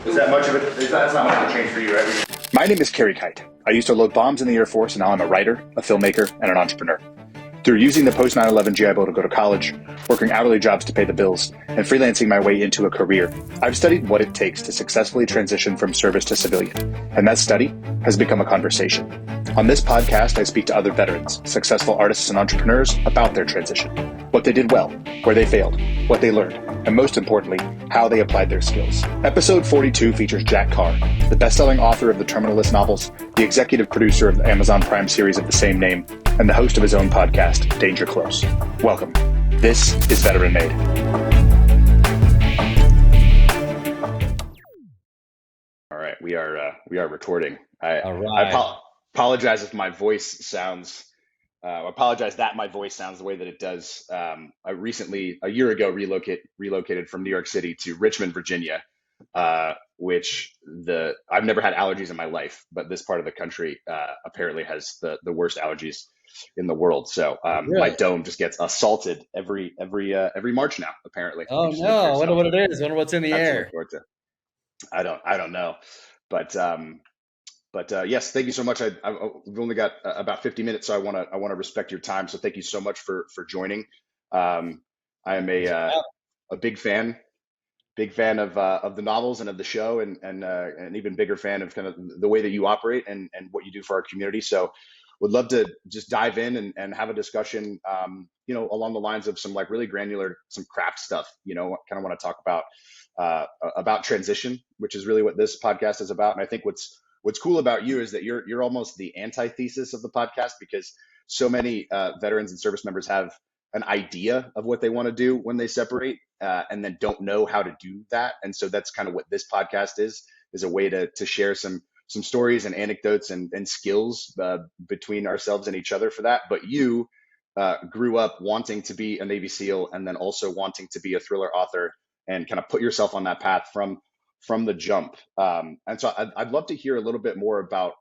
Is that much of it? That's not much of a change for you, right? My name is Carrie Kite. I used to load bombs in the Air Force, and now I'm a writer, a filmmaker, and an entrepreneur. Through using the post 9/11 GI Bill to go to college, working hourly jobs to pay the bills, and freelancing my way into a career, I've studied what it takes to successfully transition from service to civilian, and that study has become a conversation. On this podcast, I speak to other veterans, successful artists and entrepreneurs about their transition, what they did well, where they failed, what they learned, and most importantly, how they applied their skills. Episode 42 features Jack Carr, the best-selling author of the Terminal List novels, the executive producer of the Amazon Prime series of the same name, and the host of his own podcast, Danger Close. Welcome. This is Veteran Made. All right, we are recording. All right. I apologize if my voice sounds. Apologize that my voice sounds the way that it does. I recently, a year ago, relocated from New York City to Richmond, Virginia, which I've never had allergies in my life, but this part of the country apparently has the worst allergies in the world. So Really? my dome just gets assaulted every March now, apparently. Oh no! I wonder what it is. I wonder what's in the air. I don't know, but yes, thank you so much. We've only got about 50 minutes, so I want to respect your time. So thank you so much for joining. I am a big fan of the novels and of the show, and an even bigger fan of kind of the way that you operate and what you do for our community. So would love to just dive in and have a discussion, along the lines of some like really granular, some craft stuff. Kind of want to talk about transition, which is really what this podcast is about. And I think what's cool about you is that you're almost the antithesis of the podcast, because so many veterans and service members have an idea of what they want to do when they separate, and then don't know how to do that. And so that's kind of what this podcast is a way to share some stories and anecdotes and skills between ourselves and each other for that. But you grew up wanting to be a Navy SEAL, and then also wanting to be a thriller author, and kind of put yourself on that path from the jump. And so I'd love to hear a little bit more about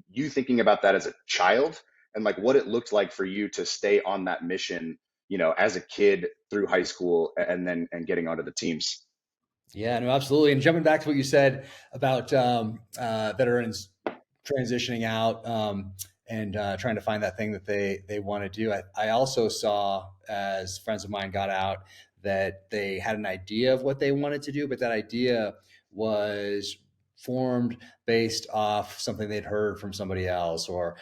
you thinking about that as a child, and like what it looked like for you to stay on that mission, as a kid through high school, and then getting onto the teams. Yeah, no, absolutely. And jumping back to what you said about veterans transitioning out, and trying to find that thing that they want to do. I also saw, as friends of mine got out, that they had an idea of what they wanted to do, but that idea was formed based off something they'd heard from somebody else, or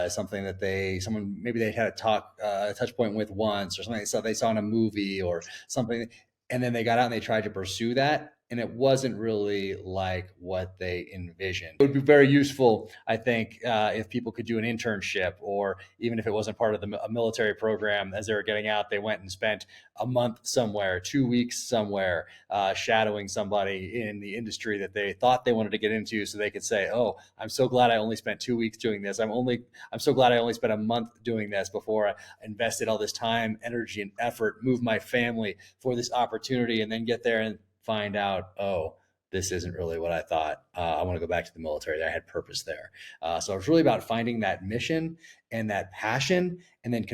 something that someone maybe they had a touch point with once, or something they saw in a movie or something. And then they got out and they tried to pursue that, and it wasn't really like what they envisioned. It would be very useful, I think, if people could do an internship, or even if it wasn't part of a military program, as they were getting out, they went and spent a month somewhere, 2 weeks somewhere, shadowing somebody in the industry that they thought they wanted to get into, so they could say, "Oh, I'm so glad I only spent 2 weeks doing this. I'm so glad I only spent a month doing this before I invested all this time, energy, and effort, moved my family for this opportunity," and then get there and find out, oh, this isn't really what I thought. I want to go back to the military. I had purpose there. So it's really about finding that mission and that passion, and then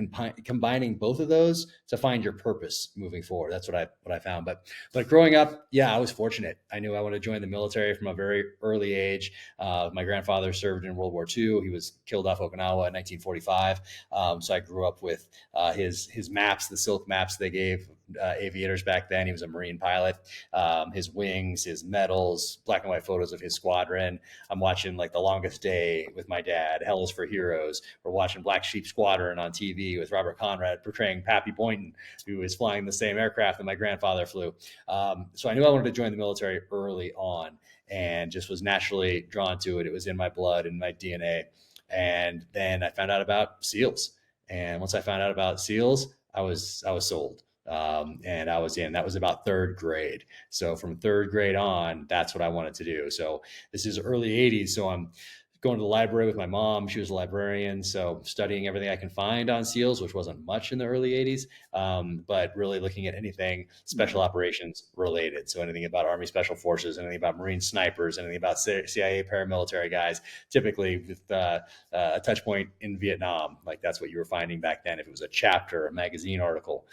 combining both of those to find your purpose moving forward. That's what I found. But growing up, yeah, I was fortunate. I knew I wanted to join the military from a very early age. My grandfather served in World War II. He was killed off Okinawa in 1945. So I grew up with his maps, the silk maps they gave aviators back then. He was a Marine pilot. His wings, his medals, black and white photos of his squadron. I'm watching like The Longest Day with my dad, Hell is for Heroes. We're watching Black Sheep Squadron on TV with Robert Conrad portraying Pappy Boynton, who was flying the same aircraft that my grandfather flew. So I knew I wanted to join the military early on, and just was naturally drawn to it. It was in my blood and my DNA. And then I found out about SEALs. And once I found out about SEALs, I was sold. And I was in. That was about third grade. So from third grade on, that's what I wanted to do. So this is early 80s. So I'm going to the library with my mom. She was a librarian, so studying everything I can find on SEALs, which wasn't much in the early 80s, but really looking at anything special operations related. So anything about Army Special Forces, anything about Marine snipers, anything about CIA paramilitary guys, typically with a touch point in Vietnam. Like that's what you were finding back then. If it was a chapter, a magazine article,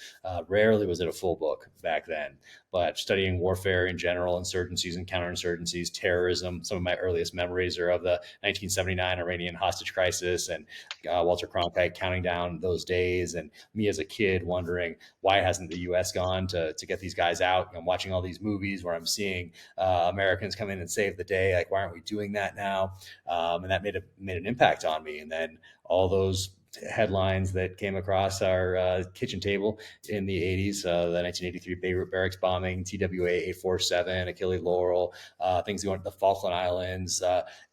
rarely was it a full book back then. But studying warfare in general, insurgencies and counterinsurgencies, terrorism. Some of my earliest memories are of the 1979 Iranian hostage crisis and Walter Cronkite counting down those days, and me as a kid wondering why hasn't the U.S. gone to get these guys out. I'm watching all these movies where I'm seeing Americans come in and save the day. Like, why aren't we doing that now? And that made an impact on me. And then all those headlines that came across our kitchen table in the 80s, the 1983 Beirut barracks bombing, TWA 847, Achille Laurel, things going to the Falkland Islands,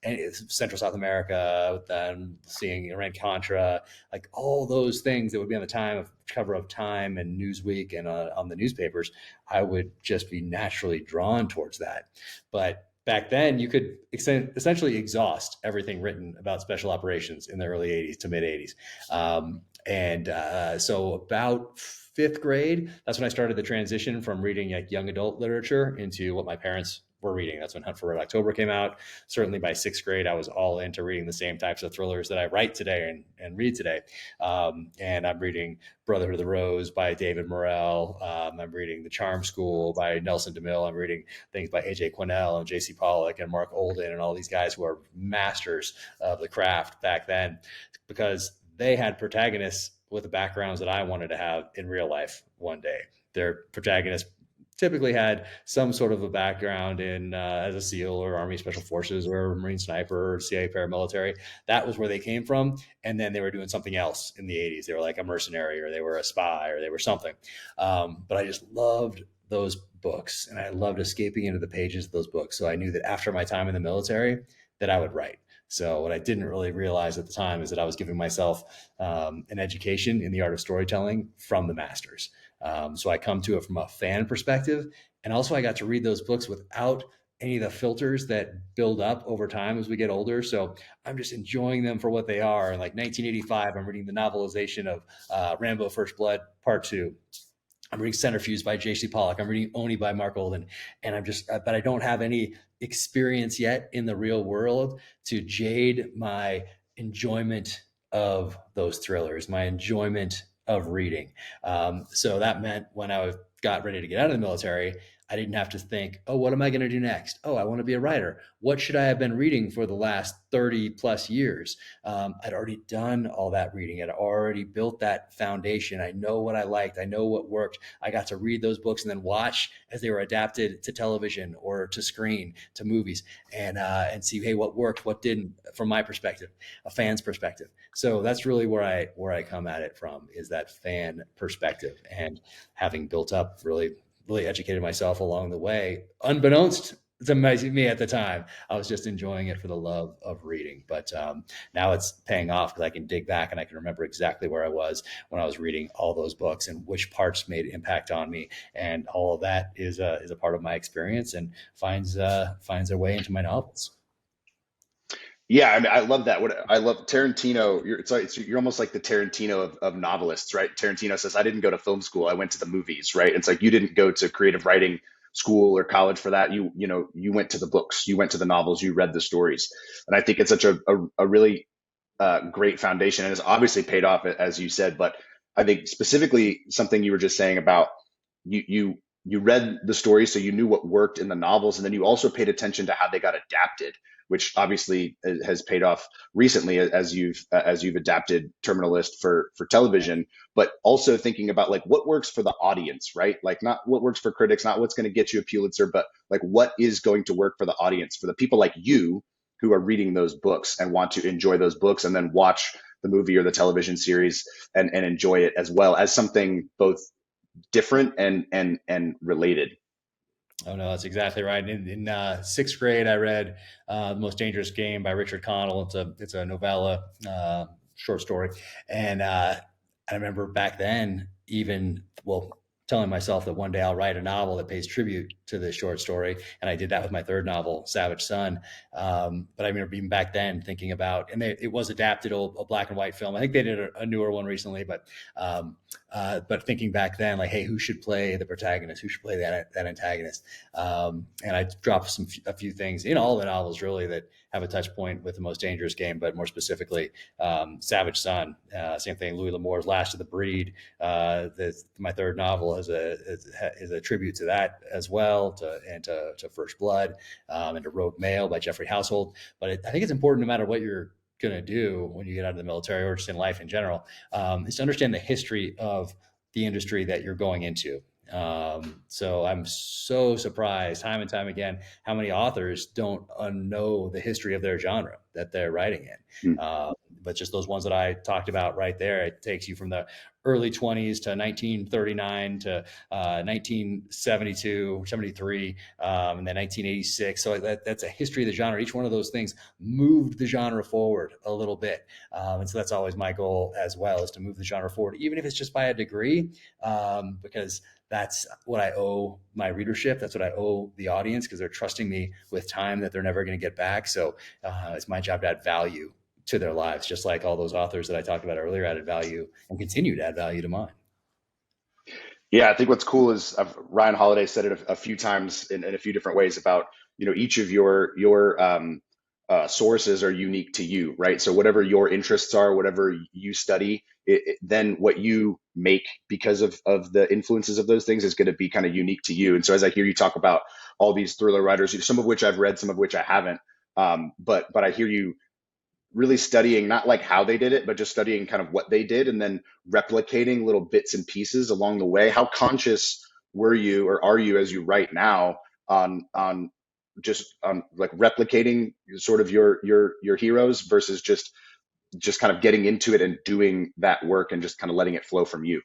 and Central South America, then seeing Iran Contra, like all those things that would be on the cover of Time and Newsweek and on the newspapers, I would just be naturally drawn towards that. But back then, you could essentially exhaust everything written about special operations in the early 80s to mid 80s. So about fifth grade, that's when I started the transition from reading like young adult literature into what my parents were reading. That's when Hunt for Red October came out. Certainly by sixth grade, I was all into reading the same types of thrillers that I write today and read today. And I'm reading Brotherhood of the Rose by David Morrell. I'm reading The Charm School by Nelson DeMille. I'm reading things by A.J. Quinnell and J.C. Pollock and Mark Olden and all these guys who are masters of the craft back then, because they had protagonists with the backgrounds that I wanted to have in real life one day. Their protagonists typically had some sort of a background in as a SEAL or Army Special Forces or Marine sniper or CIA paramilitary. That was where they came from. And then they were doing something else in the 80s. They were like a mercenary, or they were a spy, or they were something. But I just loved those books, and I loved escaping into the pages of those books. So I knew that after my time in the military that I would write. So what I didn't really realize at the time is that I was giving myself an education in the art of storytelling from the masters. So I come to it from a fan perspective. And also I got to read those books without any of the filters that build up over time as we get older. So I'm just enjoying them for what they are. And like 1985, I'm reading the novelization of Rambo First Blood Part 2. I'm reading Centrifuge by J.C. Pollock. I'm reading Oni by Mark Olden. And but I don't have any experience yet in the real world to jade my enjoyment of those thrillers, my enjoyment of reading. So that meant when I got ready to get out of the military, I didn't have to think, oh, what am I going to do next? Oh, I want to be a writer. What should I have been reading for the last 30 plus years? I'd already done all that reading. I'd already built that foundation. I know what I liked. I know what worked. I got to read those books and then watch as they were adapted to television or to screen, to movies, and see, hey, what worked, what didn't, from my perspective, a fan's perspective. So that's really where I come at it from, is that fan perspective, and having built up really educated myself along the way, unbeknownst to me at the time. I was just enjoying it for the love of reading. But now it's paying off, because I can dig back and I can remember exactly where I was when I was reading all those books and which parts made impact on me. And all of that is a part of my experience and finds their way into my novels. Yeah, I mean, I love that. What I love Tarantino. You're almost like the Tarantino of novelists, right? Tarantino says, "I didn't go to film school. I went to the movies." Right? It's like you didn't go to creative writing school or college for that. You went to the books. You went to the novels. You read the stories, and I think it's such a really great foundation, and it's obviously paid off, as you said. But I think specifically something you were just saying about you read the story, so you knew what worked in the novels, and then you also paid attention to how they got adapted, which obviously has paid off recently as you've adapted Terminal List for television, but also thinking about like what works for the audience, right? Like not what works for critics, not what's going to get you a Pulitzer, but like what is going to work for the audience, for the people like you who are reading those books and want to enjoy those books and then watch the movie or the television series and enjoy it as well as something both different and related. Oh no, that's exactly right. In sixth grade, I read "The Most Dangerous Game" by Richard Connell. It's a novella, short story, and I remember back then, even telling myself that one day I'll write a novel that pays tribute to this short story. And I did that with my third novel, Savage Son. But I remember even back then thinking about, and it was adapted, a black and white film. I think they did a newer one recently, but thinking back then, like, hey, who should play the protagonist? Who should play that antagonist? And I dropped a few things in all the novels really that have a touch point with The Most Dangerous Game, but more specifically, Savage Son. Same thing. Louis L'Amour's Last of the Breed. My third novel is a tribute to that as well, to First Blood, and to Rogue Male by Jeffrey Household. But I think it's important, no matter what you're going to do when you get out of the military or just in life in general, is to understand the history of the industry that you're going into. So I'm so surprised time and time again how many authors don't know the history of their genre that they're writing in. Mm. But just those ones that I talked about right there, it takes you from the early 20s to 1939 to 1972, 73, and then 1986. So that's a history of the genre. Each one of those things moved the genre forward a little bit. And so that's always my goal as well, is to move the genre forward, even if it's just by a degree, because that's what I owe my readership. That's what I owe the audience, because they're trusting me with time that they're never going to get back. So it's my job to add value to their lives, just like all those authors that I talked about earlier added value and continue to add value to mine. Yeah, I think what's cool is Ryan Holiday said it a few times in a few different ways about, each of your sources are unique to you, right? So whatever your interests are, whatever you study, then what you make because of the influences of those things is going to be kind of unique to you. And so as I hear you talk about all these thriller writers, some of which I've read, some of which I haven't, but I hear you really studying not like how they did it, but just studying kind of what they did and then replicating little bits and pieces along the way. How conscious were you, or are you, as you write now, on just like replicating sort of your heroes versus just kind of getting into it and doing that work and just kind of letting it flow from you?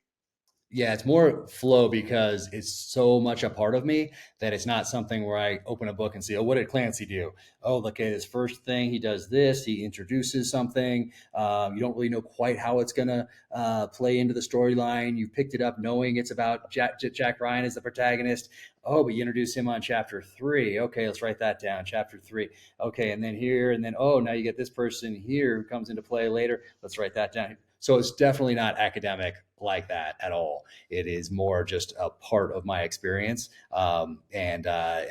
Yeah, it's more flow because it's so much a part of me that it's not something where I open a book and see, oh, what did Clancy do? Oh, look at his first thing. He does this. He introduces something. You don't really know quite how it's going to play into the storyline. You picked it up knowing it's about Jack Ryan as the protagonist. Oh, but you introduce him on chapter 3. Okay, let's write that down. Chapter 3. Okay, and then here, and then, oh, now you get this person here who comes into play later. Let's write that down. So it's definitely not academic like that at all. It is more just a part of my experience, and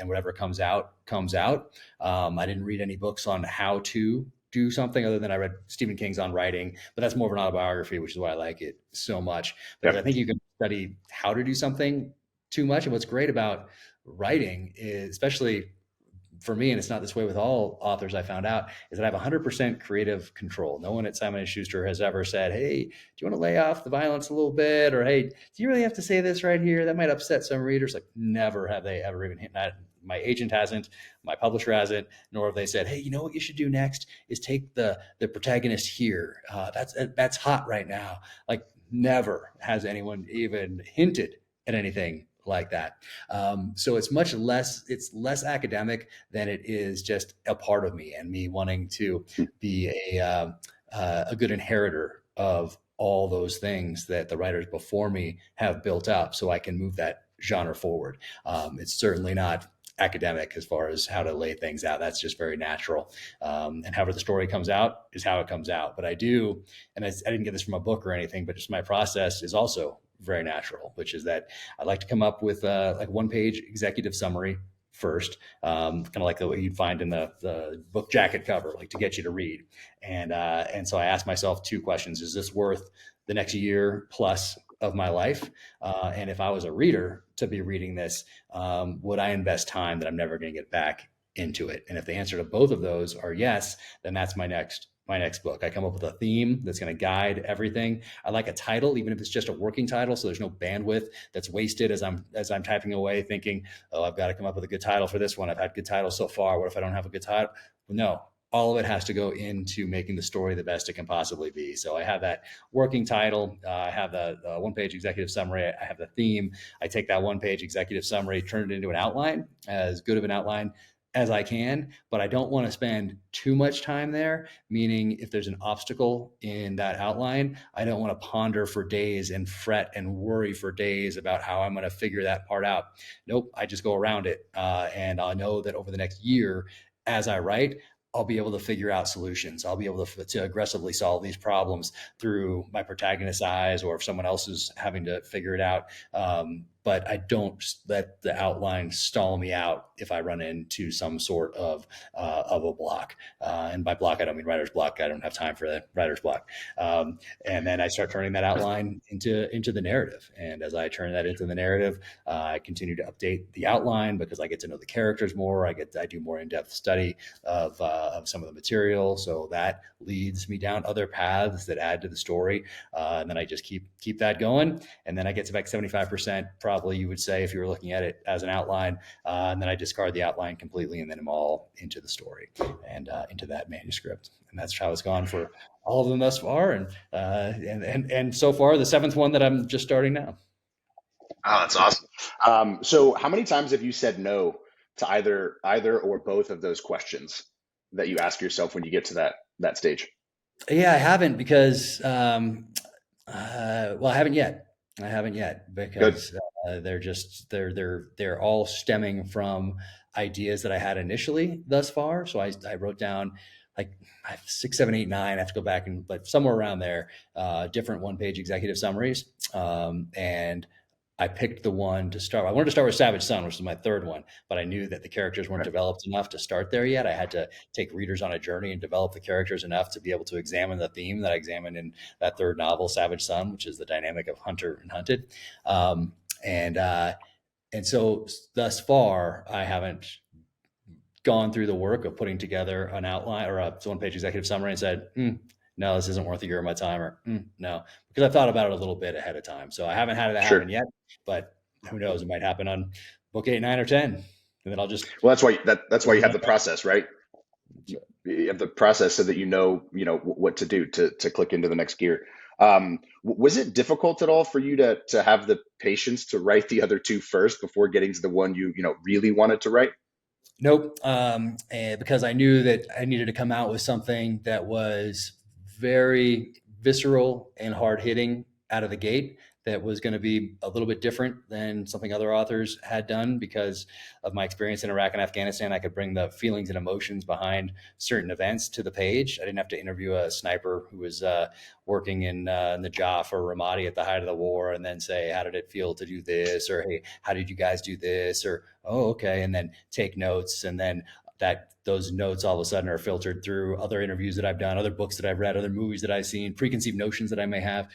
whatever comes out comes out. I didn't read any books on how to do something, other than I read Stephen King's on writing, but that's more of an autobiography, which is why I like it so much. Because I Yep. think you can study how to do something too much, and what's great about writing is, especially for me, and it's not this way with all authors, I found out, is that I have 100% creative control. No one at Simon & Schuster has ever said, hey, do you want to lay off the violence a little bit? Or, hey, do you really have to say this right here? That might upset some readers. Like, never have they ever even hit that. My agent hasn't, my publisher hasn't, nor have they said, hey, you know what you should do next is take the protagonist here. That's hot right now. Like, never has anyone even hinted at anything like that. So it's less academic than it is just a part of me, and me wanting to be a good inheritor of all those things that the writers before me have built up, so I can move that genre forward. It's certainly not academic as far as how to lay things out. That's just very natural. And however the story comes out is how it comes out. But I do, and I didn't get this from a book or anything, but just my process is also very natural, which is that I like to come up with like one-page executive summary first, kind of like the way you'd find in the book jacket cover, like to get you to read. And so I ask myself two questions: is this worth the next year plus of my life? And if I was a reader to be reading this, would I invest time that I'm never going to get back into it? And if the answer to both of those are yes, then that's my next book. I come up with a theme that's going to guide everything. I like a title, even if it's just a working title, so there's no bandwidth that's wasted as I'm typing away, thinking, oh, I've got to come up with a good title for this one. I've had good titles so far. What if I don't have a good title? No, all of it has to go into making the story the best it can possibly be. So I have that working title. I have the one-page executive summary. I have the theme. I take that one-page executive summary, turn it into an outline, as good of an outline as I can, but I don't want to spend too much time there. Meaning, if there's an obstacle in that outline, I don't want to ponder for days and fret and worry for days about how I'm going to figure that part out. Nope, I just go around it. And I know that over the next year, as I write, I'll be able to figure out solutions. I'll be able to aggressively solve these problems through my protagonist's eyes, or if someone else is having to figure it out. But I don't let the outline stall me out if I run into some sort of a block. And by block, I don't mean writer's block. I don't have time for that writer's block. And then I start turning that outline into the narrative. And as I turn that into the narrative, I continue to update the outline because I get to know the characters more. I do more in-depth study of some of the material, so that leads me down other paths that add to the story, and then I just keep that going, and then I get to like 75%, probably you would say, if you were looking at it as an outline, and then I discard the outline completely, and then I'm all into the story and into that manuscript, and that's how it's gone for all of them thus far, and so far the seventh one that I'm just starting now. Oh, that's awesome. So how many times have you said no to either or both of those questions that you ask yourself when you get to that stage? Yeah, I haven't because well, I haven't yet. I haven't yet Good. because they're all stemming from ideas that I had initially thus far. So I wrote down like I have 6, 7, 8, 9. I have to go back and but somewhere around there, different one-page executive summaries, and I picked the one to start. I wanted to start with Savage Son, which is my third one, but I knew that the characters weren't Right. developed enough to start there yet. I had to take readers on a journey and develop the characters enough to be able to examine the theme that I examined in that third novel, Savage Son, which is the dynamic of hunter and hunted. Um, and and so thus far, I haven't gone through the work of putting together an outline or a one-page executive summary and said, no, this isn't worth a year of my time, or no, because I've thought about it a little bit ahead of time. So I haven't had it happen Sure. yet, but who knows? It might happen on book 8, 9, or 10, and then I'll just Well, that's why you have the that's process, right? You have the process so that you know what to do to click into the next gear. Was it difficult at all for you to have the patience to write the other two first before getting to the one you really wanted to write? Nope. And because I knew that I needed to come out with something that was very visceral and hard hitting out of the gate, that was going to be a little bit different than something other authors had done because of my experience in Iraq and Afghanistan. I could bring the feelings and emotions behind certain events to the page. I didn't have to interview a sniper who was working in the Najaf or Ramadi at the height of the war and then say, how did it feel to do this? Or, hey, how did you guys do this? Or, oh, okay. And then take notes. And then that those notes all of a sudden are filtered through other interviews that I've done, other books that I've read, other movies that I've seen, preconceived notions that I may have.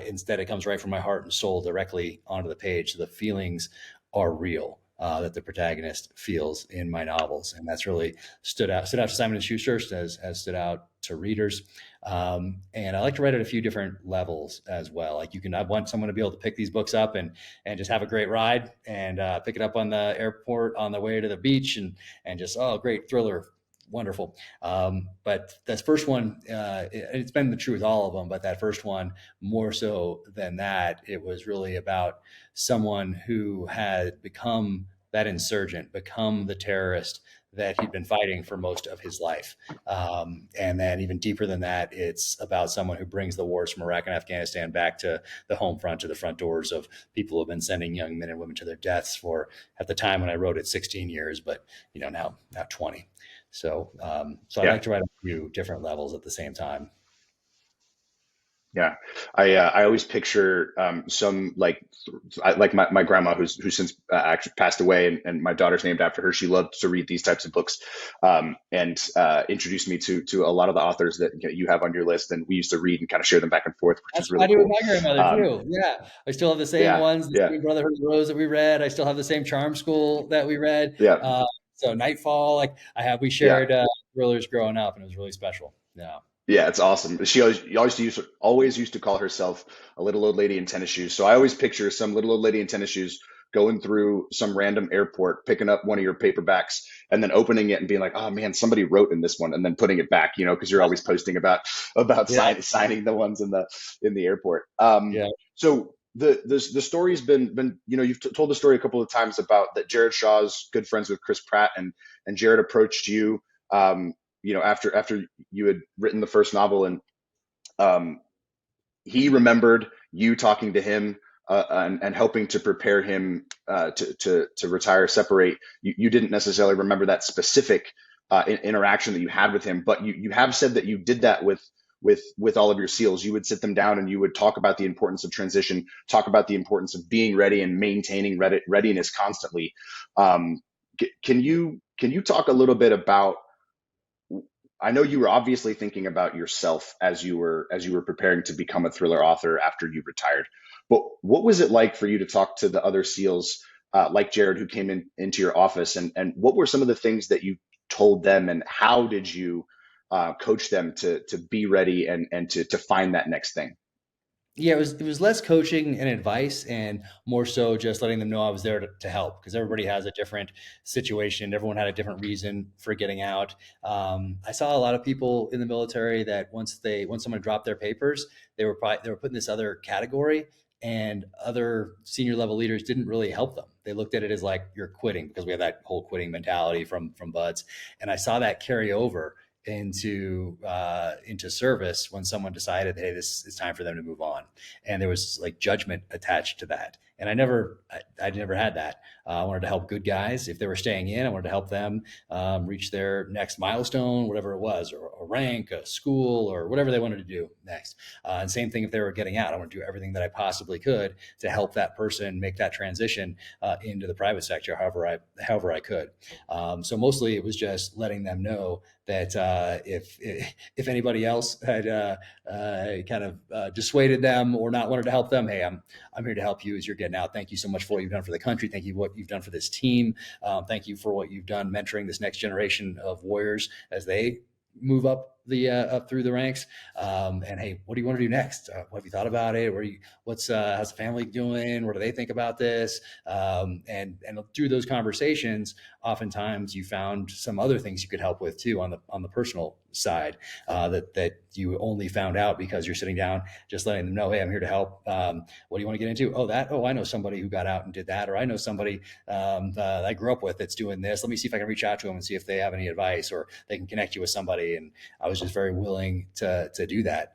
Instead, it comes right from my heart and soul directly onto the page. So the feelings are real. That the protagonist feels in my novels, and that's really stood out to Simon and Schuster, has stood out to readers. And I like to write at a few different levels as well. Like I want someone to be able to pick these books up and just have a great ride and pick it up on the airport on the way to the beach and just, oh, great thriller, wonderful. But this first one, it's been true with all of them, but that first one more so than that, it was really about someone who had become that insurgent, become the terrorist that he'd been fighting for most of his life. And then even deeper than that, it's about someone who brings the wars from Iraq and Afghanistan back to the home front, to the front doors of people who have been sending young men and women to their deaths for, at the time when I wrote it, 16 years, but now 20. So I Yeah. like to write a few different levels at the same time. Yeah, I always picture some like my grandma who's since actually passed away, and my daughter's named after her. She loved to read these types of books, and introduced me to a lot of the authors that you have on your list, and we used to read and kind of share them back and forth, which That's is what I really do with cool. my grandmother Um, too. Yeah, I still have the same yeah, ones, the yeah, same Brotherhood of the Rose that we read. I still have the same Charm School that we read. yeah, So Nightfall, like we yeah. shared thrillers growing up, and it was really special. Yeah. Yeah, it's awesome. She always used to call herself a little old lady in tennis shoes. So I always picture some little old lady in tennis shoes going through some random airport, picking up one of your paperbacks, and then opening it and being like, "Oh man, somebody wrote in this one," and then putting it back, because you're always posting about Yeah. signing the ones in the airport. Yeah. So the story's been you've told the story a couple of times about that Jared Shaw's good friends with Chris Pratt, and Jared approached you, after you had written the first novel, and um, he remembered you talking to him, and helping to prepare him, to retire, separate. You didn't necessarily remember that specific interaction that you had with him, but you have said that you did that with all of your SEALs. You would sit them down and you would talk about the importance of transition, talk about the importance of being ready and maintaining readiness constantly. Um, can you talk a little bit about? I know you were obviously thinking about yourself as you were preparing to become a thriller author after you retired. But what was it like for you to talk to the other SEALs, like Jared, who came into your office, and what were some of the things that you told them, and how did you coach them to be ready, and to find that next thing? Yeah, it was less coaching and advice and more so just letting them know I was there to help, because everybody has a different situation. Everyone had a different reason for getting out. I saw a lot of people in the military that once someone dropped their papers, they were put in this other category, and other senior level leaders didn't really help them. They looked at it as like you're quitting, because we have that whole quitting mentality from buds, and I saw that carry over into service when someone decided, hey, this is time for them to move on, and there was like judgment attached to that. And I never had that. I wanted to help good guys. If they were staying in, I wanted to help them reach their next milestone, whatever it was, or a rank, a school, or whatever they wanted to do next. And same thing if they were getting out. I want to do everything that I possibly could to help that person make that transition into the private sector, however I could. So mostly it was just letting them know that if anybody else had kind of dissuaded them or not wanted to help them, hey, I'm here to help you as you're getting out. Thank you so much for what you've done for the country. Thank you for what you've done for this team. Thank you for what you've done mentoring this next generation of warriors as they move up through the ranks. And hey, what do you want to do next? What have you thought about it? How's the family doing? What do they think about this? And through those conversations, oftentimes you found some other things you could help with too on the personal side, that you only found out because you're sitting down, just letting them know, hey, I'm here to help. What do you want to get into? Oh, I know somebody who got out and did that, or I know somebody that I grew up with that's doing this. Let me see if I can reach out to them and see if they have any advice, or they can connect you with somebody. And I was just very willing to do that,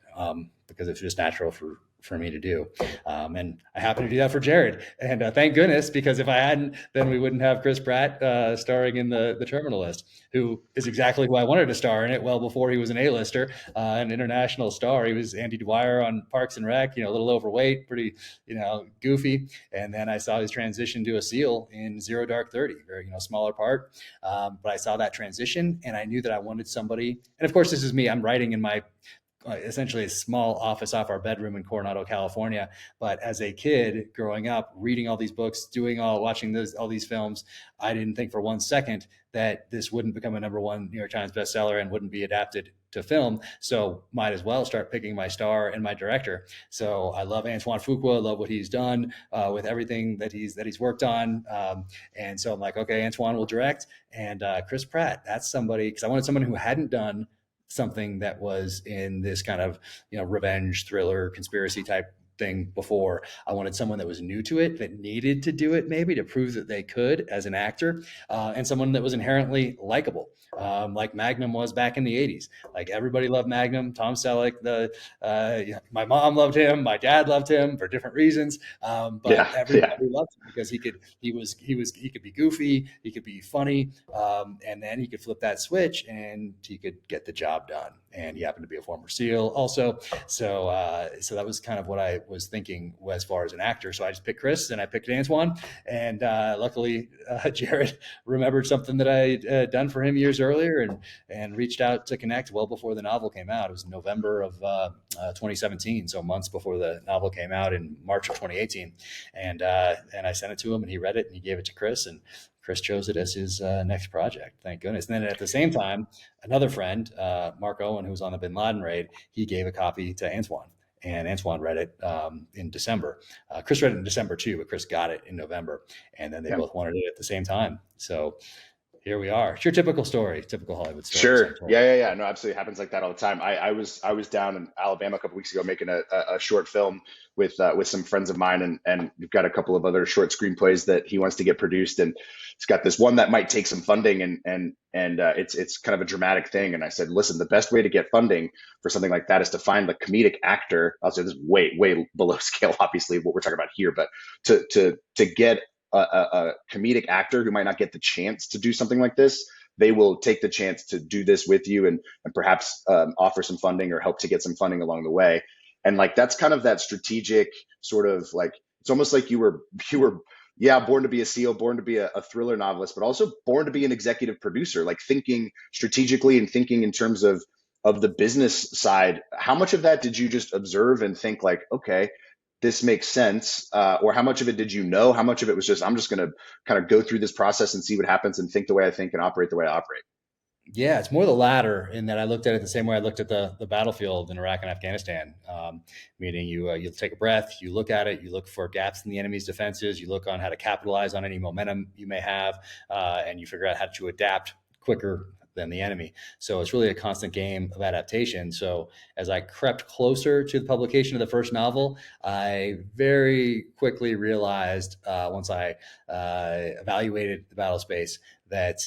because it's just natural for me to do. And I happen to do that for Jared. And thank goodness, because if I hadn't, then we wouldn't have Chris Pratt starring in the Terminal List, who is exactly who I wanted to star in it well before he was an A-lister, an international star. He was Andy Dwyer on Parks and Rec, a little overweight, pretty, goofy. And then I saw his transition to a SEAL in Zero Dark 30, very, smaller part. But I saw that transition, and I knew that I wanted somebody. And of course, this is me. I'm writing in my essentially a small office off our bedroom in Coronado, California. But as a kid growing up, reading all these books, watching all these films, I didn't think for one second that this wouldn't become a number one New York Times bestseller and wouldn't be adapted to film. So might as well start picking my star and my director. So I love Antoine Fuqua, love what he's done with everything that he's worked on. And so I'm like, okay, Antoine will direct, and Chris Pratt, that's somebody, because I wanted someone who hadn't done something that was in this kind of revenge thriller conspiracy type thing before. I wanted someone that was new to it, that needed to do it maybe to prove that they could as an actor, and someone that was inherently likable, like Magnum was back in the 80s. Like everybody loved Magnum. Tom Selleck, my mom loved him, my dad loved him for different reasons, but Yeah, everybody yeah, loved him because he could be goofy, he could be funny, and then he could flip that switch and he could get the job done. And he happened to be a former SEAL also. So that was kind of what I was thinking as far as an actor. So I just picked Chris and I picked Antoine. And luckily, Jared remembered something that I had done for him years earlier, and reached out to connect well before the novel came out. It was November of 2017, so months before the novel came out in March of 2018. And I sent it to him, and he read it, and he gave it to Chris, and Chris chose it as his next project. Thank goodness. And then at the same time, another friend, Mark Owen, who was on the Bin Laden raid, he gave a copy to Antoine. And Antoine read it in December. Chris read it in December too, but Chris got it in November. And then they yeah. both wanted it at the same time. So here we are. It's your typical story, typical Hollywood stories, Sure. untold. Yeah. No, absolutely. It happens like that all the time. I was down in Alabama a couple weeks ago making a short film with some friends of mine, and we've got a couple of other short screenplays that he wants to get produced, and he's got this one that might take some funding, and it's kind of a dramatic thing. And I said, listen, the best way to get funding for something like that is to find the comedic actor. I'll say this is way below scale, obviously, what we're talking about here, but to get a comedic actor who might not get the chance to do something like this, they will take the chance to do this with you, and perhaps offer some funding or help to get some funding along the way. And like that's kind of that strategic sort of like, it's almost like you were yeah, born to be a CEO, born to be a thriller novelist, but also born to be an executive producer, like thinking strategically and thinking in terms of the business side. How much of that did you just observe and think like, okay, this makes sense? Or how much of it did you know? How much of it was just, I'm just going to kind of go through this process and see what happens and think the way I think and operate the way I operate? Yeah, it's more the latter in that I looked at it the same way I looked at the battlefield in Iraq and Afghanistan. Meaning you take a breath, you look at it, you look for gaps in the enemy's defenses, you look on how to capitalize on any momentum you may have, and you figure out how to adapt quicker than the enemy. So it's really a constant game of adaptation. So as I crept closer to the publication of the first novel, I very quickly realized once I evaluated the battle space that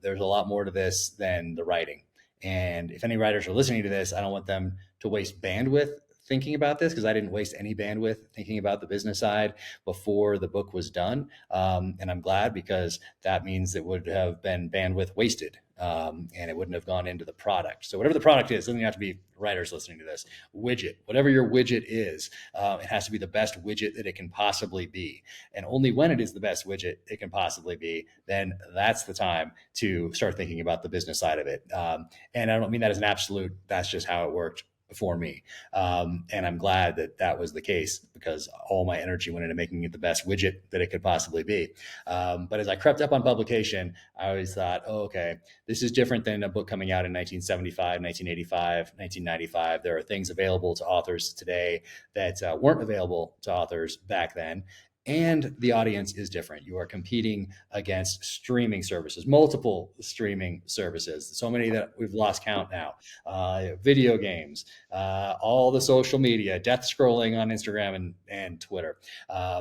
there's a lot more to this than the writing. And if any writers are listening to this, I don't want them to waste bandwidth thinking about this because I didn't waste any bandwidth thinking about the business side before the book was done. And I'm glad because that means it would have been bandwidth wasted. And it wouldn't have gone into the product. So whatever the product is, doesn't have to be writers listening to this. Widget, whatever your widget is, it has to be the best widget that it can possibly be. And only when it is the best widget it can possibly be, then that's the time to start thinking about the business side of it. And I don't mean that as an absolute. That's just how it worked for me. And I'm glad that that was the case because all my energy went into making it the best widget that it could possibly be. But as I crept up on publication, I always thought, oh, okay, this is different than a book coming out in 1975, 1985, 1995. There are things available to authors today that weren't available to authors back then. And the audience is different. You are competing against streaming services, multiple streaming services, so many that we've lost count now. Video games, all the social media, death scrolling on Instagram and Twitter.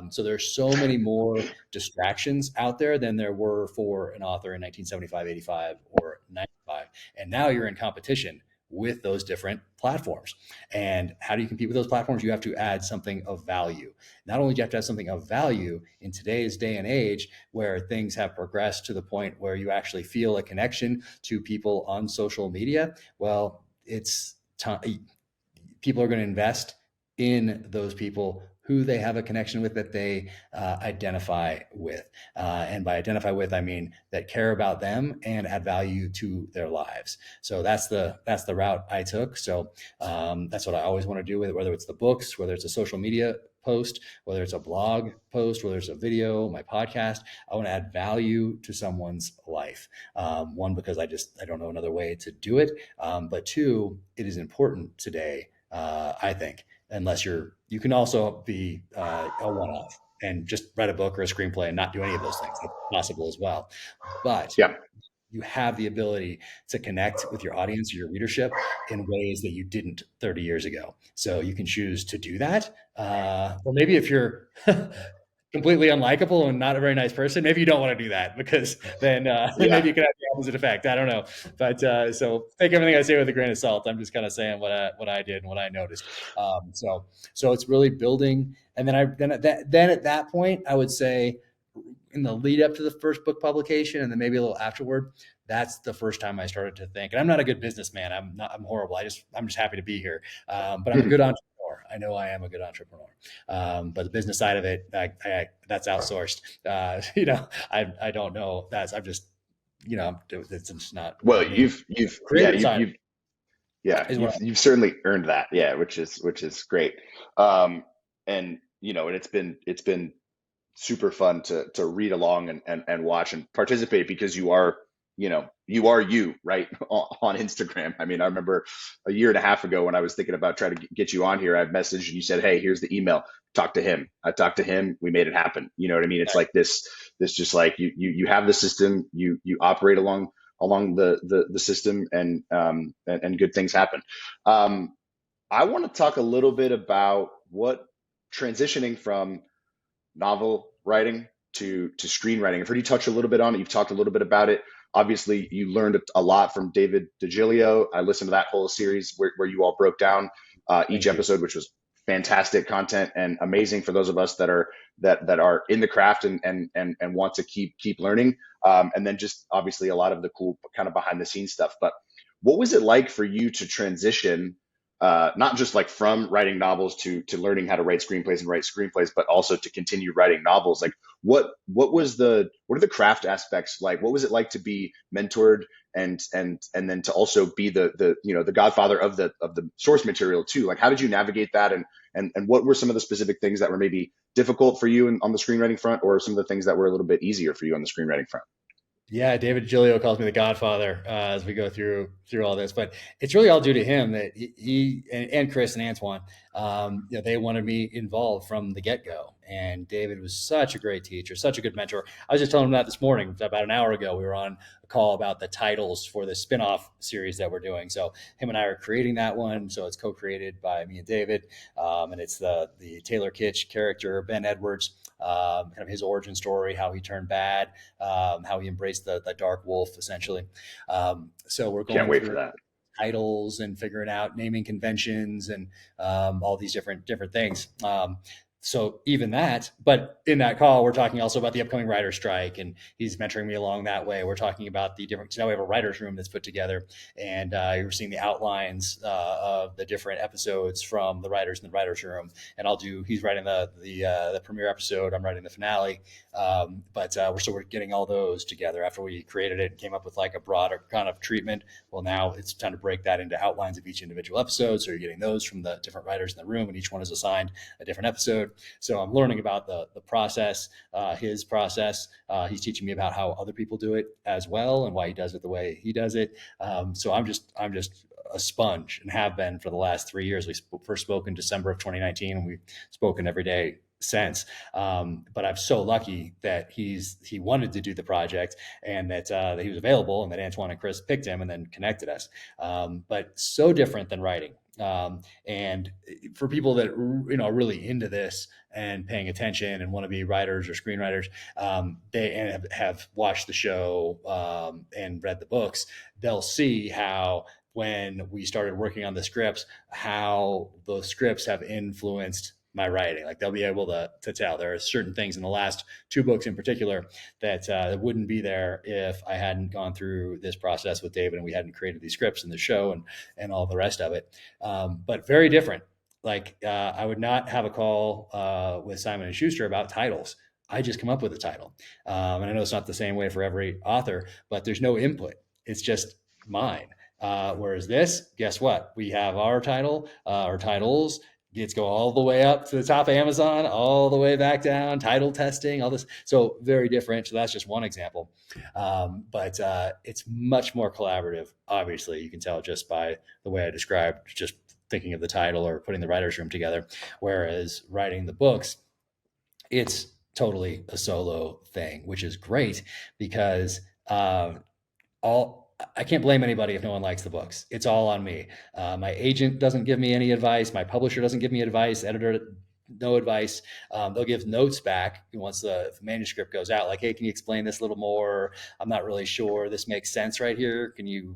So there's so many more distractions out there than there were for an author in 1975, 85, or 95. And now you're in competition with those different platforms. And how do you compete with those platforms? You have to add something of value. Not only do you have to have something of value in today's day and age where things have progressed to the point where you actually feel a connection to people on social media, well, it's time. People are going to invest in those people who they have a connection with that they identify with. And by identify with, I mean that care about them and add value to their lives. So that's the route I took. So that's what I always want to do with it, whether it's the books, whether it's a social media post, whether it's a blog post, whether it's a video, my podcast. I want to add value to someone's life. One, because I don't know another way to do it. But two, it is important today, I think, unless you can also be a one-off and just write a book or a screenplay and not do any of those things. That's possible as well. But Yeah. you have the ability to connect with your audience or your readership in ways that you didn't 30 years ago. So you can choose to do that. Or maybe if you're completely unlikable and not a very nice person, maybe you don't want to do that because then maybe Yeah. it could have the opposite effect. I don't know. But so take everything I say with a grain of salt. I'm just kind of saying what I did and what I noticed. So it's really building. And then at that point, I would say in the lead up to the first book publication and then maybe a little afterward, that's the first time I started to think, and I'm not a good businessman. I'm horrible. I'm just happy to be here. But I'm a good entrepreneur. I know I am a good entrepreneur. But the business side of it, that's outsourced. I don't know. I'm just, it's just Well, not me. Creative side is what you've certainly earned that. Yeah, which is great. And and it's been super fun to read along and watch and participate because you are, you are you, right? On Instagram. I mean, I remember a year and a half ago when I was thinking about trying to get you on here, I messaged and you said, "Hey, here's the email. Talk to him." I talked to him. We made it happen. You know what I mean? It's like this just like you have the system, you operate along the system, and good things happen. Um, I want to talk a little bit about what transitioning from novel writing to screenwriting. I've heard you touch a little bit on it. You've talked a little bit about it. Obviously, you learned a lot from David DiGilio. I listened to that whole series where you all broke down each Thank you. episode, which was fantastic content and amazing for those of us that are in the craft and want to keep learning. And then just obviously a lot of the cool kind of behind the scenes stuff. But what was it like for you to transition, not just like from writing novels to learning how to write screenplays and write screenplays, but also to continue writing novels? Like what are the craft aspects like? What was it like to be mentored and then to also be the godfather of the source material too? Like how did you navigate that, and what were some of the specific things that were maybe difficult for you on the screenwriting front, or some of the things that were a little bit easier for you on the screenwriting front? Yeah, David Gilio calls me the Godfather as we go through all this, but it's really all due to him that and Chris and Antoine, they wanted me involved from the get go. And David was such a great teacher, such a good mentor. I was just telling him that this morning, about an hour ago. We were on a call about the titles for the spin-off series that we're doing. So him and I are creating that one. So it's co-created by me and David, and it's the Taylor Kitsch character, Ben Edwards, kind of his origin story, how he turned bad, how he embraced the dark wolf, essentially. So we're Can't going wait for through that. titles and figuring out naming conventions and all these different things. So even that, but in that call, we're talking also about the upcoming writer strike, and he's mentoring me along that way. We're talking about the different. So now we have a writers' room that's put together, and you're seeing the outlines of the different episodes from the writers in the writers' room. And I'll do. He's writing the premiere episode. I'm writing the finale. But we're getting all those together after we created it and came up with like a broader kind of treatment. Well, now it's time to break that into outlines of each individual episode. So you're getting those from the different writers in the room, and each one is assigned a different episode. So I'm learning about the process, his process. He's teaching me about how other people do it as well, and why he does it the way he does it. So I'm just a sponge, and have been for the last 3 years. We first spoke in December of 2019, and we've spoken every day since. But I'm so lucky that he wanted to do the project, and that he was available, and that Antoine and Chris picked him and then connected us. But so different than writing. And for people that are really into this and paying attention and want to be writers or screenwriters, they have watched the show and read the books, they'll see how when we started working on the scripts, how those scripts have influenced my writing. Like they'll be able to tell there are certain things in the last two books in particular that wouldn't be there if I hadn't gone through this process with David and we hadn't created these scripts in the show and all the rest of it. But very different. Like I would not have a call with Simon and Schuster about titles. I just come up with a title, and I know it's not the same way for every author, but there's no input. It's just mine. Whereas this, guess what? We have our title, our titles. It's go all the way up to the top of Amazon, all the way back down, title testing, all this. So very different. So that's just one example. But it's much more collaborative. Obviously, you can tell just by the way I described, just thinking of the title or putting the writer's room together. Whereas writing the books, it's totally a solo thing, which is great because all I can't blame anybody if no one likes the books. It's all on me. My agent doesn't give me any advice. My publisher doesn't give me advice. Editor, no advice. They'll give notes back once the manuscript goes out. Like, hey, can you explain this a little more? I'm not really sure this makes sense right here. Can you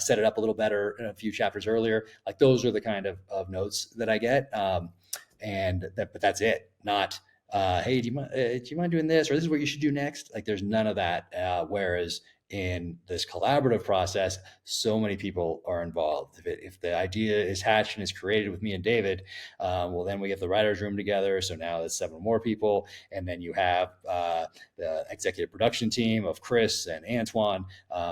set it up a little better a few chapters earlier? Like those are the kind of notes that I get. But that's it. Not hey, do you mind doing this, or this is what you should do next? Like, there's none of that. Whereas in this collaborative process, so many people are involved. If the idea is hatched and is created with me and David, well, then we get the writers' room together. So now it's 7 more people, and then you have the executive production team of Chris and Antoine.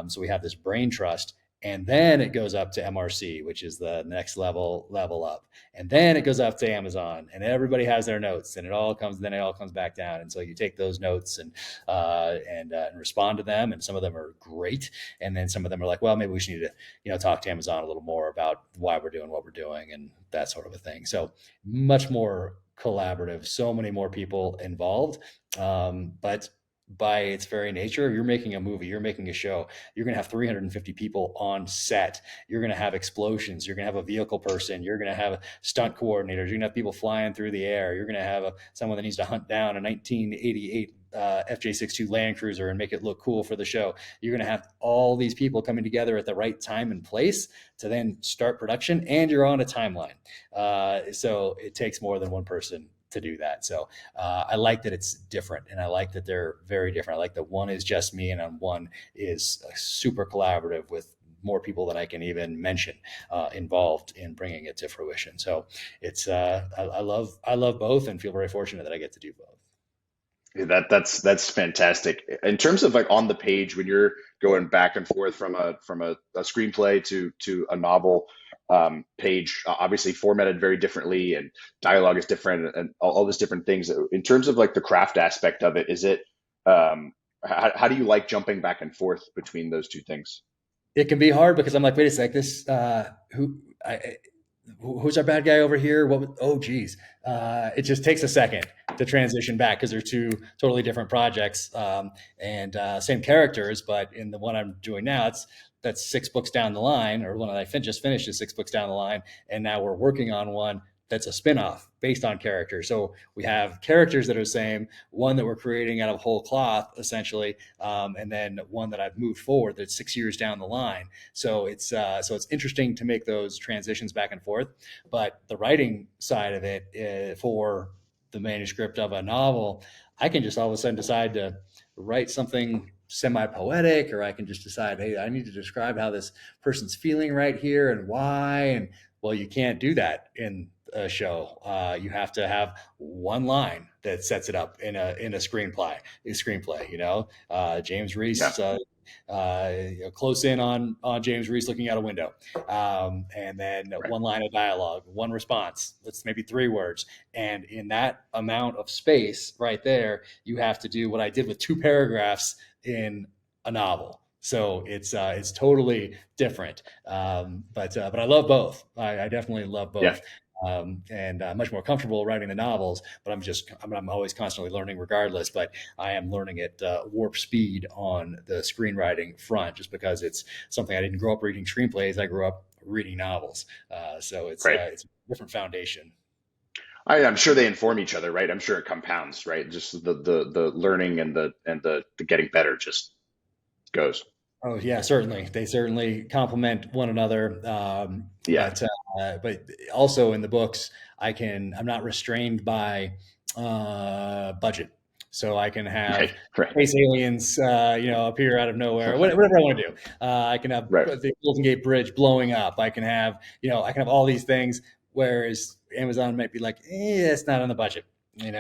So we have this brain trust, and then it goes up to MRC, which is the next level up, and then it goes up to Amazon, and everybody has their notes, and then it all comes back down. And so you take those notes and respond to them, and some of them are great, and then some of them are like, well, maybe we should need to talk to Amazon a little more about why we're doing what we're doing and that sort of a thing. So much more collaborative, so many more people involved, but by its very nature, you're making a movie, you're making a show, you're going to have 350 people on set. You're going to have explosions. You're going to have a vehicle person. You're going to have stunt coordinators. You're going to have people flying through the air. You're going to have someone that needs to hunt down a 1988 FJ62 Land Cruiser and make it look cool for the show. You're going to have all these people coming together at the right time and place to then start production, and you're on a timeline. So it takes more than one person to do that. So I like that it's different, and I like that they're very different. I like that one is just me, and on one is super collaborative with more people than I can even mention involved in bringing it to fruition. So it's I love both, and feel very fortunate that I get to do both. Yeah, that's fantastic. In terms of like on the page, when you're going back and forth from a screenplay to a novel page, obviously formatted very differently, and dialogue is different, and all these different things. In terms of like the craft aspect of it, is it how do you like jumping back and forth between those two things? It can be hard because I'm like, wait a sec, this who's our bad guy over here? Oh, geez. It just takes a second to transition back because they're two totally different projects, and same characters. But in the one I'm doing now, that's 6 books down the line, or one that just finished is 6 books down the line, and now we're working on one that's a spinoff based on characters. So we have characters that are the same, one that we're creating out of whole cloth, essentially, and then one that I've moved forward that's 6 years down the line. So it's interesting to make those transitions back and forth. But the writing side of it, for the manuscript of a novel, I can just all of a sudden decide to write something semi-poetic, or I can just decide, hey, I need to describe how this person's feeling right here and why. And well, you can't do that in a show. You have to have one line that sets it up in a screenplay. James Yeah, Reese. Close in on James Reese looking out a window, and then right. one line of dialogue, one response. That's maybe 3 words, and in that amount of space, right there, you have to do what I did with 2 paragraphs in a novel. So it's totally different, but I love both. I definitely love Yeah, both, and much more comfortable writing the novels. But I'm always constantly learning, regardless. But I am learning at warp speed on the screenwriting front, just because it's something I didn't grow up reading screenplays. I grew up reading novels, so right. it's a different foundation. I'm sure they inform each other, right? I'm sure it compounds, right? Just the learning and the getting better just goes. Oh yeah, certainly. They certainly complement one another. Yeah. But also in the books, I'm not restrained by budget, so I can Right. have Right. space aliens, appear out of nowhere, whatever I want to do. I can have Right. the Golden Gate Bridge blowing up. I can have all these things. Whereas Amazon might be like, it's not on the budget. You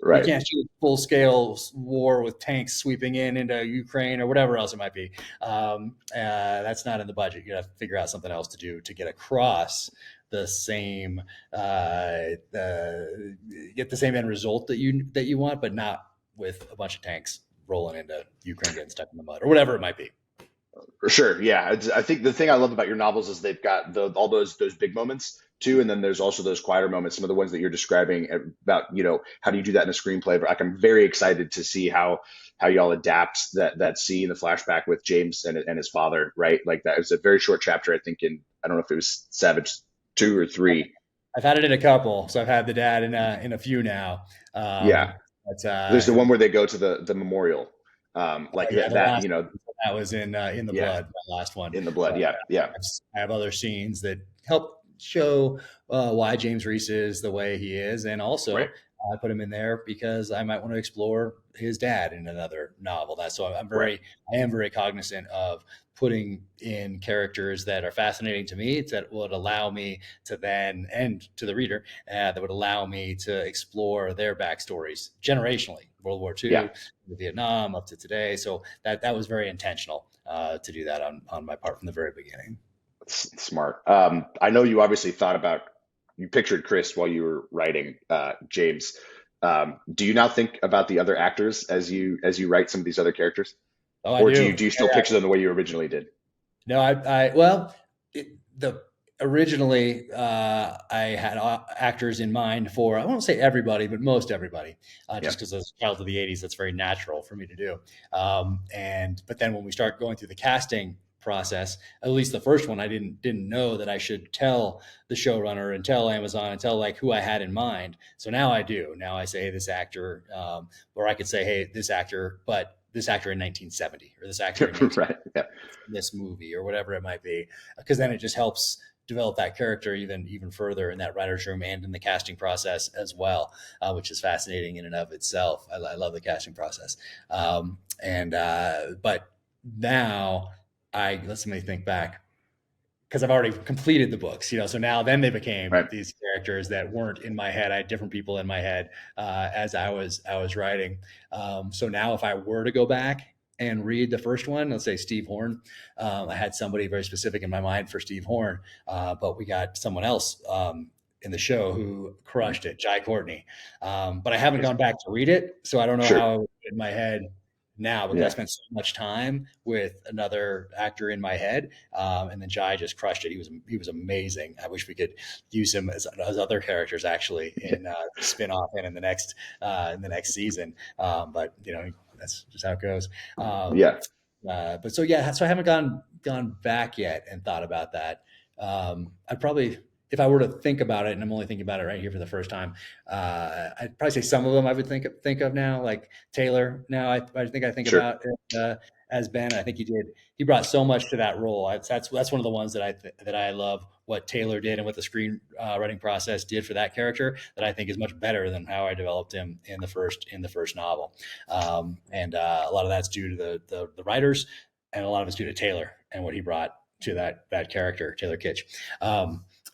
Right. can't shoot full scale war with tanks sweeping into Ukraine or whatever else it might be. That's not in the budget. You have to figure out something else to do to get across the same, get the same end result that you want, but not with a bunch of tanks rolling into Ukraine getting stuck in the mud or whatever it might be. For sure. Yeah. I think the thing I love about your novels is they've got all those big moments too, and then there's also those quieter moments. Some of the ones that you're describing about, how do you do that in a screenplay? But like, I'm very excited to see how y'all adapt that scene, the flashback with James and his father, right? Like that was a very short chapter. I think I don't know if it was Savage 2 or 3. I've had it in a couple, so I've had the dad in a few now. Yeah. But There's the one where they go to the memorial, like yeah, that. the That last that was in the yeah, blood, my last one. in the blood. But Yeah. Yeah. I have other scenes that help show why James Reese is the way he is, and Right. also I put him in there because I might want to explore his dad in another novel. That's so Right. I am very cognizant of putting in characters that are fascinating to me, that would allow me to then, and to the reader, that would allow me to explore their backstories generationally. World War Yeah. II, Vietnam, up to today. So that was very intentional to do that on my part from the very beginning. Smart. I know you obviously thought about, you pictured Chris while you were writing James. Do you now think about the other actors as you write some of these other characters, Oh, I or do. do you still picture them the way you originally did? No, well, the originally I had actors in mind for I won't say everybody, but most everybody, Yeah. just because as a child of the '80s, that's very natural for me to do. And but then when we start going through the casting process, at least the first one, I didn't know that I should tell the showrunner and tell Amazon and tell like who I had in mind. So now I do. Now I say, hey, this actor, or I could say, hey, this actor, but this actor in 1970 or this actor in 19 Right. Yeah. this movie or whatever it might be, because then it just helps develop that character even further in that writer's room and in the casting process as well, which is fascinating in and of itself. I love the casting process. And but now I let me think back because I've already completed the books, so now then they became Right. these characters that weren't in my head. I had different people in my head as I was writing. So now if I were to go back and read the first one, let's say Steve Horn, I had somebody very specific in my mind for Steve Horn, but we got someone else in the show who Mhm. crushed it, Jai Courtney. But I haven't Amazing. gone back to read it, so I don't know Sure. how in my head now because I Yeah. spent so much time with another actor in my head, and then Jai just crushed it. He was amazing. I wish we could use him as other characters actually in the spinoff and in the next season. But that's just how it goes. Um, Yeah. but so yeah, so I haven't gone back yet and thought about that. I'd probably, if I were to think about it, and I'm only thinking about it right here for the first time, I'd probably say some of them I would think of now, like Taylor. Now I think Sure. about it, as Ben. I think he brought so much to that role. That's one of the ones that I love what Taylor did and what the screen writing process did for that character that I think is much better than how I developed him in the first novel. And a lot of that's due to the writers, and a lot of it's due to Taylor and what he brought to that character, Taylor Kitsch.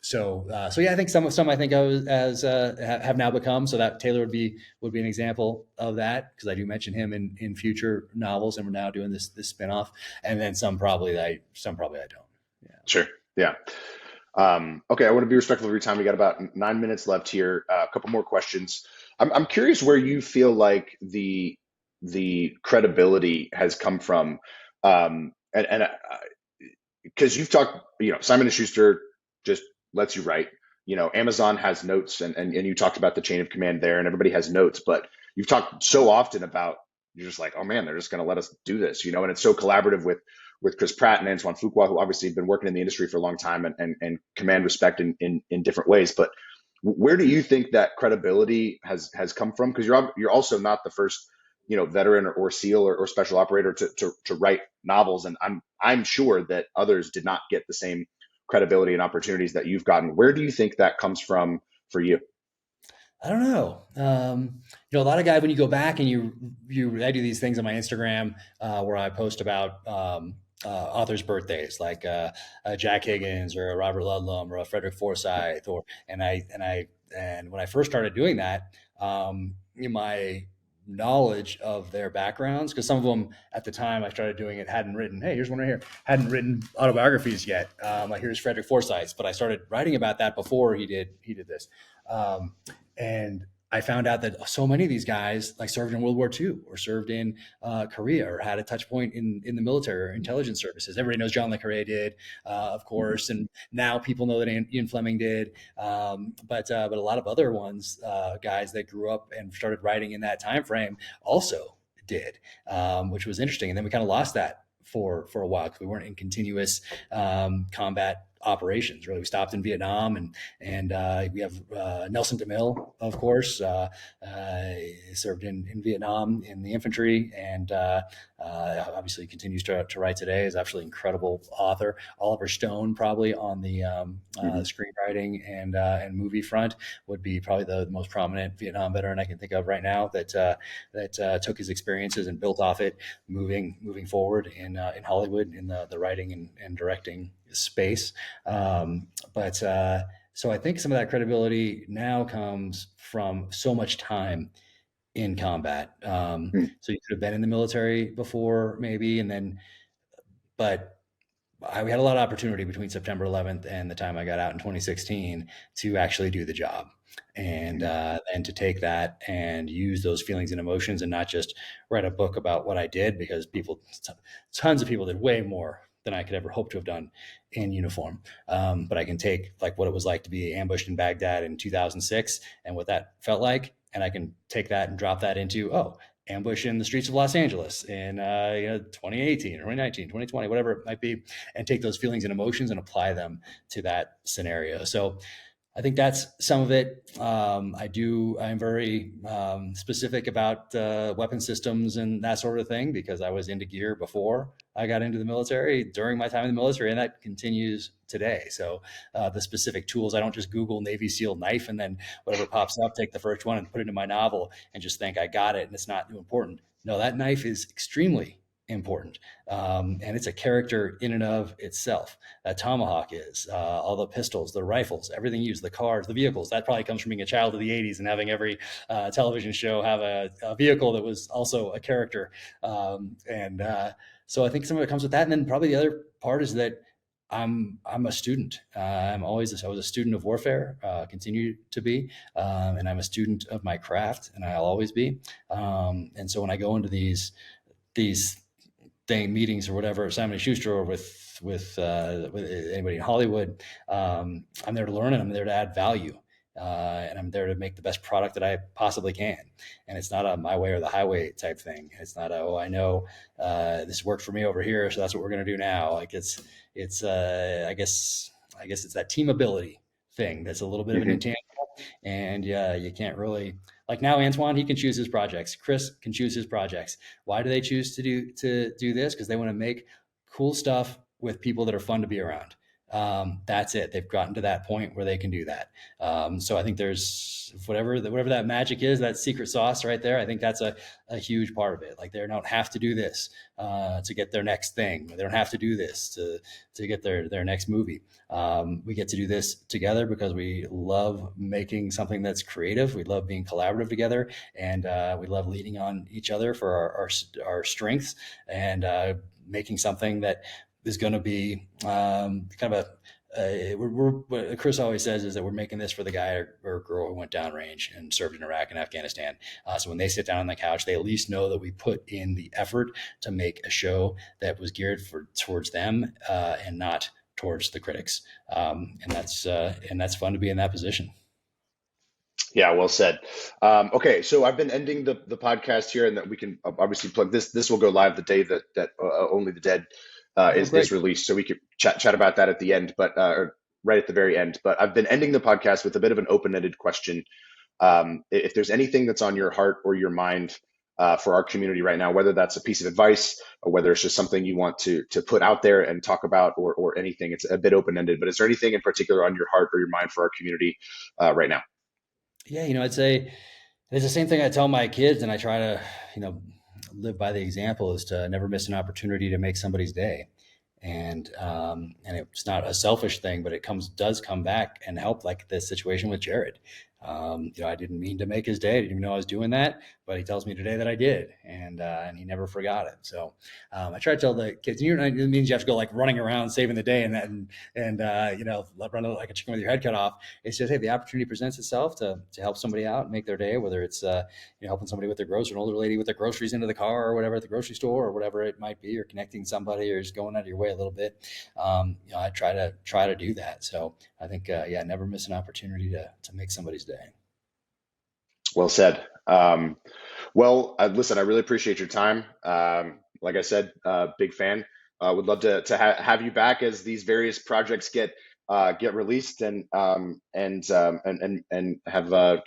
So yeah, I think some I think of as have now become, so that Taylor would be an example of that because I do mention him in future novels, and we're now doing this spinoff, and then some probably I don't. Yeah. Sure. Yeah. Okay, I want to be respectful of your time. We got about 9 minutes left here. A couple more questions. I'm curious where you feel like the credibility has come from, and because you've talked, Simon and Schuster just lets you write. Amazon has notes, and you talked about the chain of command there, and everybody has notes. But you've talked so often about, you're just like, oh man, they're just going to let us do this, and it's so collaborative with Chris Pratt and Antoine Fuqua, who obviously have been working in the industry for a long time and command respect in different ways. But where do you think that credibility has come from? Because you're also not the first, veteran or SEAL or special operator to write novels, and I'm sure that others did not get the same credibility and opportunities that you've gotten. Where do you think that comes from for you? I don't know. A lot of guys when you go back and I do these things on my Instagram where I post about authors' birthdays, like Jack Higgins or a Robert Ludlum or a Frederick Forsyth, and when I first started doing that, my knowledge of their backgrounds, because some of them at the time I started doing it hadn't written. Hey, here's one right here. Hadn't written autobiographies yet. Like here's Frederick Forsyth, but I started writing about that before he did this. Um, and I found out that so many of these guys like served in World War II or served in Korea or had a touch point in the military or intelligence services. Everybody knows John le Carré did, of course, and now people know that Ian Fleming did. But a lot of other ones, guys that grew up and started writing in that time frame, also did, which was interesting. And then we kind of lost that for a while because we weren't in continuous combat operations. Really, we stopped in Vietnam, and we have Nelson DeMille, of course, served in Vietnam in the infantry, and obviously continues to write today. Is absolutely incredible author. Oliver Stone, probably on the Mm-hmm. screenwriting and movie front, would be probably the most prominent Vietnam veteran I can think of right now that took his experiences and built off it, moving forward in Hollywood in the writing and directing space. But so I think some of that credibility now comes from so much time in combat. Hmm. So you could have been in the military before, maybe, and then, but we had a lot of opportunity between September 11th and the time I got out in 2016 to actually do the job, and to take that and use those feelings and emotions, and not just write a book about what I did, because tons of people did way more than I could ever hope to have done in uniform. But I can take like what it was like to be ambushed in Baghdad in 2006 and what that felt like, and I can take that and drop that into, oh, ambush in the streets of Los Angeles in 2018 or 2019, 2020, whatever it might be, and take those feelings and emotions and apply them to that scenario. So I think that's some of it. I'm very specific about weapon systems and that sort of thing, because I was into gear before I got into the military, during my time in the military, and that continues today. So the specific tools, I don't just Google Navy SEAL knife and then whatever pops up, take the first one and put it in my novel and just think I got it and it's not important. No, that knife is extremely important. And it's a character in and of itself. That tomahawk is, all the pistols, the rifles, everything used, the cars, the vehicles. That probably comes from being a child of the 80s and having every television show have a vehicle that was also a character. So I think some of it comes with that. And then probably the other part is that I'm a student. I was a student of warfare, continue to be, and I'm a student of my craft, and I'll always be. And so when I go into these meetings or whatever, Simon & Schuster, or with anybody in Hollywood, I'm there to learn, and I'm there to add value. And I'm there to make the best product that I possibly can. And it's not a my way or the highway type thing. It's not a, oh, I know this worked for me over here, so that's what we're going to do now. Like I guess it's that team ability thing that's a little bit of an Hmm. intangible. And yeah, you can't really, like now Antoine, he can choose his projects. Chris can choose his projects. Why do they choose to do this? Because they want to make cool stuff with people that are fun to be around. That's it. They've gotten to that point where they can do that. So I think there's whatever that magic is, that secret sauce right there. I think that's a huge part of it. Like they don't have to do this to get their next thing. They don't have to do this to get their next movie. We get to do this together because we love making something that's creative. We love being collaborative together, and we love leaning on each other for our strengths, and making something that is going to be kind of what Chris always says is that we're making this for the guy or girl who went downrange and served in Iraq and Afghanistan. So when they sit down on the couch, they at least know that we put in the effort to make a show that was geared towards them, and not towards the critics. And that's fun to be in that position. Yeah, well said. Okay, so I've been ending the podcast here, and that we can obviously plug this. This will go live the day that Only the Dead Oh, is great. released, so we could chat about that at the end, but or right at the very end. But I've been ending the podcast with a bit of an open-ended question. If there's anything that's on your heart or your mind for our community right now, whether that's a piece of advice or whether it's just something you want to put out there and talk about, or anything, it's a bit open-ended. But is there anything in particular on your heart or your mind for our community right now? Yeah, I'd say it's the same thing I tell my kids, and I try to, you know, live by the example, is to never miss an opportunity to make somebody's day. And it's not a selfish thing, but it does come back and help, like the situation with Jared. I didn't mean to make his day. I didn't even know I was doing that, but he tells me today that I did, and he never forgot it. So I try to tell the kids, it means you have to go like running around saving the day and run like a chicken with your head cut off. It's just, hey, the opportunity presents itself to help somebody out and make their day, whether it's helping somebody with their groceries, an older lady with their groceries into the car or whatever at the grocery store or whatever it might be, or connecting somebody, or just going out of your way a little bit. I try to do that. So I think, never miss an opportunity to make somebody's day. Well said. Well, listen, I really appreciate your time. Like I said, big fan. Would love to have you back as these various projects get released, and have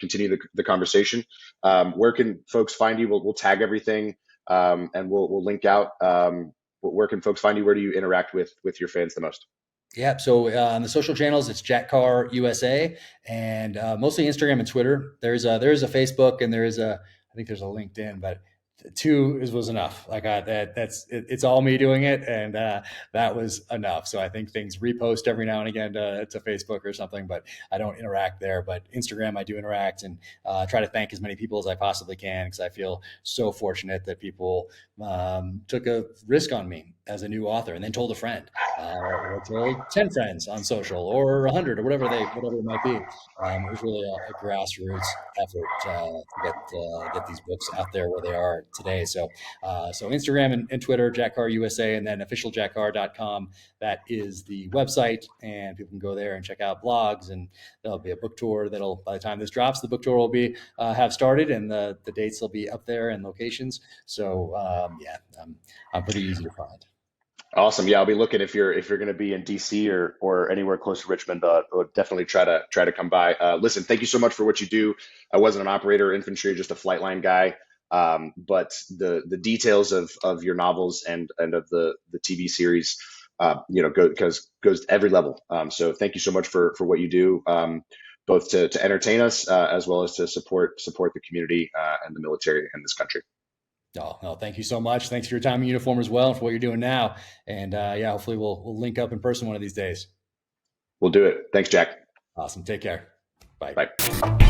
continue the conversation. Where can folks find you? We'll tag everything, and we'll link out. Where can folks find you? Where do you interact with your fans the most? Yeah. So on the social channels, it's Jack Carr USA, and mostly Instagram and Twitter. There is a Facebook, and I think there's a LinkedIn, but two was enough. Like it's all me doing it, and that was enough. So I think things repost every now and again to Facebook or something, but I don't interact there. But Instagram, I do interact, and try to thank as many people as I possibly can, because I feel so fortunate that people took a risk on me as a new author, and then told a friend, or told 10 friends on social, or 100, or whatever it might be. It was really a grassroots effort to get these books out there where they are today. So Instagram and Twitter, Jack Carr USA, and then officialjackcarr.com. That is the website, and people can go there and check out blogs. And there'll be a book tour that'll, by the time this drops, the book tour will be have started, and the dates will be up there and locations. So I'm pretty easy to find. Awesome. Yeah, I'll be looking if you're going to be in DC or anywhere close to Richmond. I'll definitely try to come by. Listen, thank you so much for what you do. I wasn't an operator, infantry, just a flight line guy. But the details of your novels and of the TV series, goes to every level. So thank you so much for what you do, both to entertain us as well as to support the community and the military in this country. Oh, no, thank you so much. Thanks for your time in uniform as well, and for what you're doing now. And hopefully we'll link up in person one of these days. We'll do it. Thanks, Jack. Awesome. Take care. Bye. Bye.